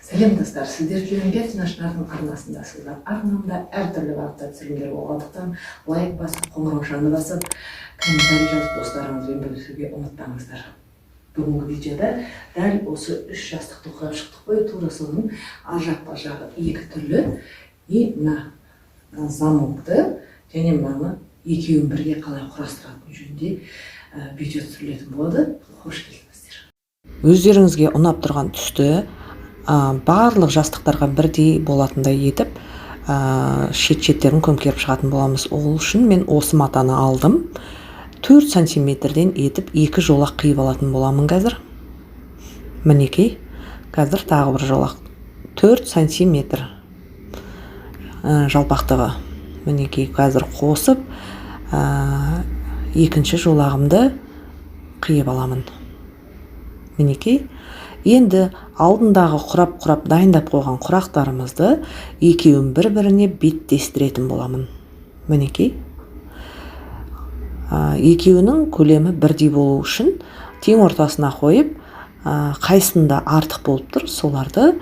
Сәлем достар, сіздер Жүлімбер Тинашнардың арнасындасыздар. Арнамда әртүрлі бағытта түсірілімдер болғандықтан лайк басып, қоңыраушаны басып, комментарий жазып достарыңызбен бөлісуге ұмытпаңыздар. Бүгінгі видеода дәл осы 3 жастықты құрап шықтық қой, тура соның ар жақ бар жағы екі түрлі. Мына замокты және мынаны екеуін бірге қалай құрастыратын жөнінде видео түсірілетін болады. Қош келдіңіздер. Өздеріңізге ұнап тұрған түсті барлық жастықтарға бірдей болатындай етіп шет-шеттерін көмкеріп шығатын боламыз. Ол үшін мен осы матаны алдым. 4 сантиметрден етіп 2 жолақ қиып алатын боламын қазір. Мінекей, қазір тағы бір жолақ. 4 сантиметр жалпақтығы. Мінекей, қазір қосып екінші жолағымды қиып аламын. Мінекей, енді алдындағы құрап дайындап қойған құрақтарымызды екеуін бір-біріне беттестіретін боламын. Мінекей, екеуінің көлемі бірдей болу үшін тең ортасына қойып, қайсында артық болып тұр, соларды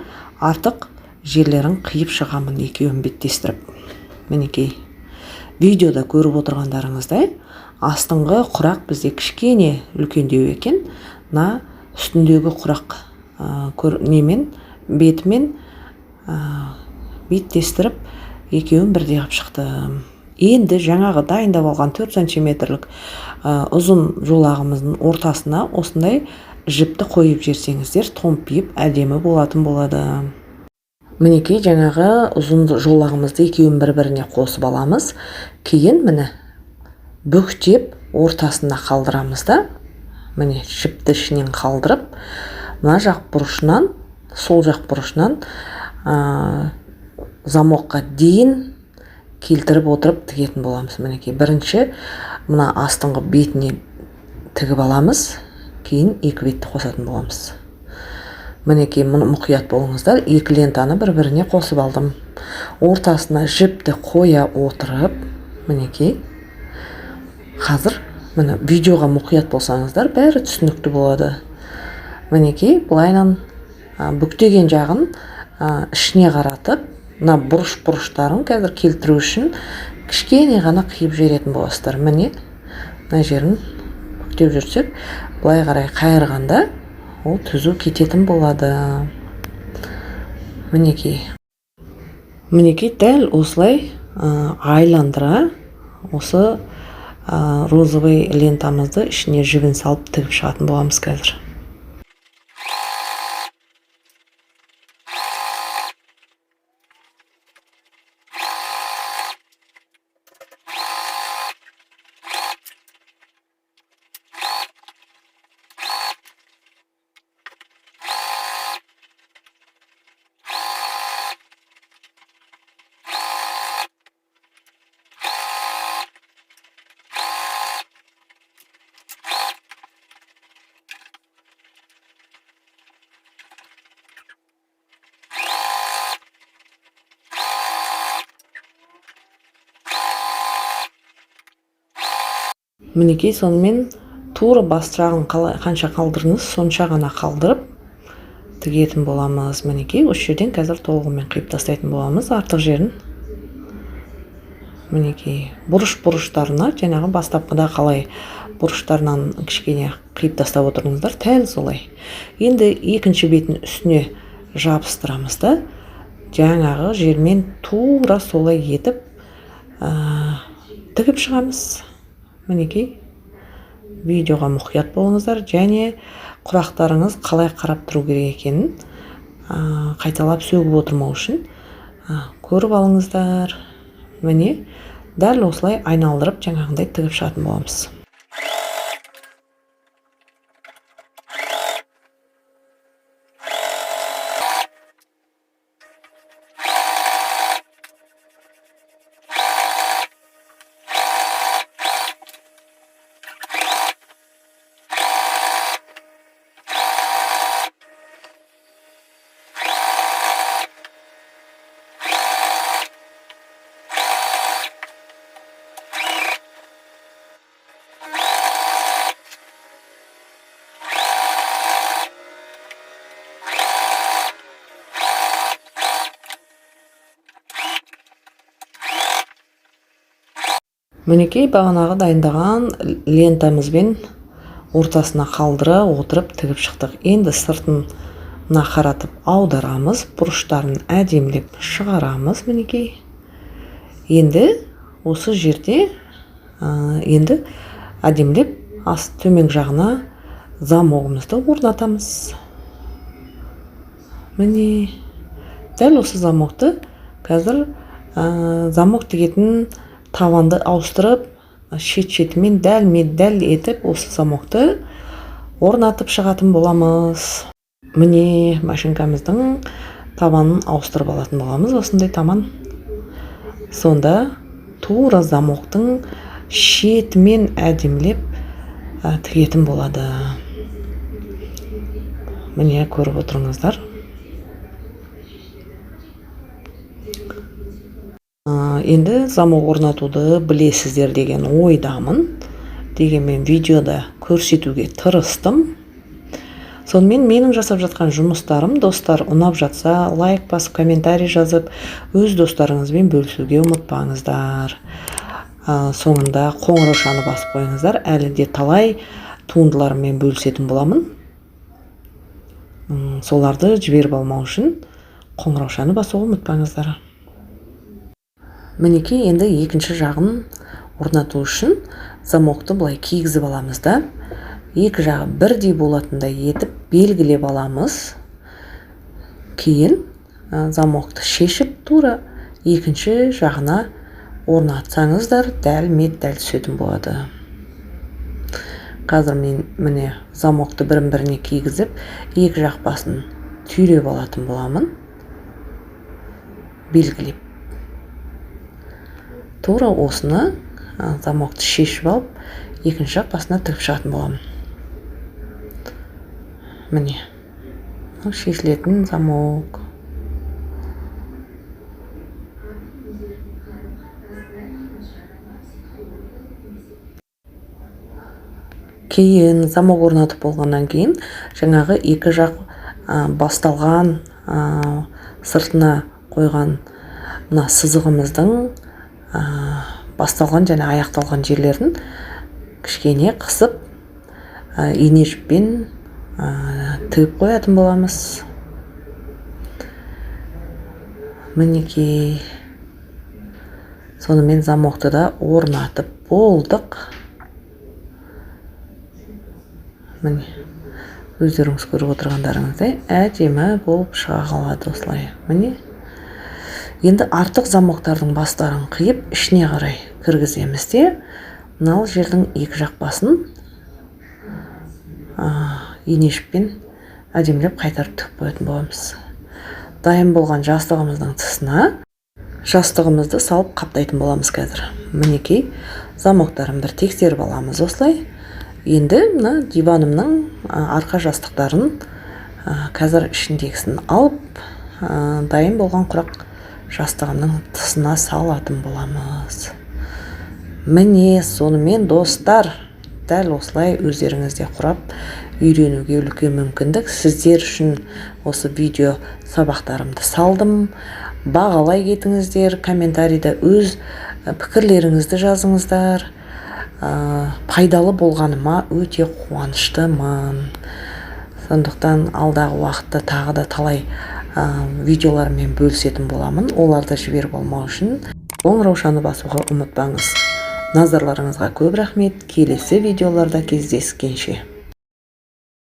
артық жерлерін қиып шығамын екеуін беттестіріп. Мінекей, видеода көріп отырғандарыңыздай, астыңғы құрақ бізде кішкене үлкендеу екен. Мына үстіндегі құрақ немен, бетімен беттестіріп, екеуін бірдей қылып шықтым. Енді жаңағы дайындап алған 4 сантиметрлік ұзын жолағымыздың ортасына осындай жіпті қойып жерсеңіздер, томпиып әдемі болатын болады. Мінекей, жаңағы ұзын жолағымызды екеуін бір-біріне қосып аламыз. Кейін міне бүктеп ортасына қалдырамыз да. Міне жіпті ішінен қалдырып, мына жақ бұрышынан, сол жақ бұрышынан замокқа дейін келтіріп отырып тігетін боламыз. Мінекей, бірінші мына астыңғы бетіне тігіп аламыз, кейін екі бетті қосатын боламыз. Мінекей, мұны мұқият болыңыздар, екі лентаны бір-біріне қосып алдым. Ортасына жіпті қоя отырып, мінекей, қазір міне видеоға мұқият болсаңыздар, бәрі түсінікті болады. Мінекей, бұлайнан бүктеген жағын ішіне қаратып, мына бұрыш-бұрыштарын қазір келтіру үшін кішкене ғана қиып жіберетін боласыздар. Міне, мына жерін бүктеп жүрсек, бұлай қарай қайырғанда ол түзу кететін болады. Мінекей, дәл осылай айландыра осы розовый лентамызды ішіне жібін салып тігіп шығатын боламыз қазір. Мінекей, сонымен тура бас жағын қанша қалдырыңыз, сонша ғана қалдырып тігетін боламыз. Мінекей, осы жерден қазір толығымен қиып тастайтын боламыз артық жерін. Мінекей, бұрыш-бұрыштарына, жаңағы бастапқыда қалай бұрыштарынан кішкене қиып тастап отырыңыздар, тәл солай. Енді екінші бетін үстіне жабыстырамыз да, жаңағы жермен тура солай етіп тігіп шығамыз. Мінекей, видеоға мұқият болыңыздар, және құрақтарыңыз қалай қарап тұру керек екенін қайталап сөгіп отырмау үшін көріп алыңыздар. Міне, дәл осылай айналдырып жаңағындай тігіп шығатын боламыз. Мінекей бағанағы дайындаған лентамызбен ортасына қалдыра отырып тігіп шықтық. Енді сыртына қаратып аударамыз, бұрыштарын әдемілеп шығарамыз. Мінекей енді осы жерде енді әдемілеп төмен жағына замогымызды орнатамыз. Міне дәл осы замокты қазір замок тігетін таванды ауыстырып, шет-шетімен дәл етіп, осы замокты орнатып шығатын боламыз. Міне машинкамыздың табанын ауыстырып алатын боламыз. Осындай таман. Сонда тура замоктың шетімен әдемілеп тігетін болады. Міне көріп отырыңыздар. Енді замок орнатуды білесіздер деген ойдамын. Дегенмен видеода көрсетуге тырыстым. Сонымен менің жасап жатқан жұмыстарым достар ұнап жатса, лайк басып, комментарий жазып, өз достарыңызбен бөлісуге ұмытпаңыздар. Соңында қоңыраушаны басып қойыңыздар. Әлі де талай туындыларыммен бөлісетін боламын. Соларды жіберіп алмау үшін қоңыраушаны басуға ұмытпаңыздар. Мінекей енді екінші жағын орнату үшін замокты былай кигізіп аламыз да. Екі жағы бірдей болатындай етіп белгілеп аламыз. Кейін замокты шешіп тура екінші жағына орнатсаңыздар дәл түсетін болады. Қазір мен міне замокты бірін-біріне кигізіп, екі жақ басын түйреп алатын боламын. Белгілеп. Тура осыны замокты шешіп алып, екінші жақ басына тігіп шығатын боламын. Міне, шешілетін замок. Кейін замок орнатып болғаннан кейін, жаңағы екі жақ басталған, сыртына қойған сызығымыздың басталған және аяқталған жерлерін кішкене қысып, ине жіппен тігіп қоятын боламыз. Мінекей сонымен замокты да орнатып болдық. Міне өздеріңіз көріп отырғандарыңыздай әдемі болып шыға қалады осылай. Міне енді артық замоктардың бастарын қиып, ішіне қарай кіргіземіз де, мынау жердің екі жақ басын ине жіппен әдемілеп қайтарып тігіп қоятын боламыз. Дайын болған жастығымыздың тұсына жастығымызды салып қаптайтын боламыз қазір. Мінекей замоктарымды тексеріп аламыз осылай. Енді мына диванымның арқа жастықтарын қазір ішіндегісін алып, дайын болған құрақ жастығымның тұсына салатын боламыз. Міне сонымен достар, дәл осылай өздеріңізде құрап үйренуге үлкен мүмкіндік. Сіздер үшін осы видео сабақтарымды салдым. Бағалай кетіңіздер, комментарийда өз пікірлеріңізді жазыңыздар. Пайдалы болғаныма өте қуаныштымын. Сондықтан алдағы уақытта тағы да талай видеолармен бөлісетін боламын. Оларды жіберіп алмау үшін қоңыраушаны басуға ұмытпаңыз. Назарларыңызға көп рахмет. Келесі видеоларда кездескенше.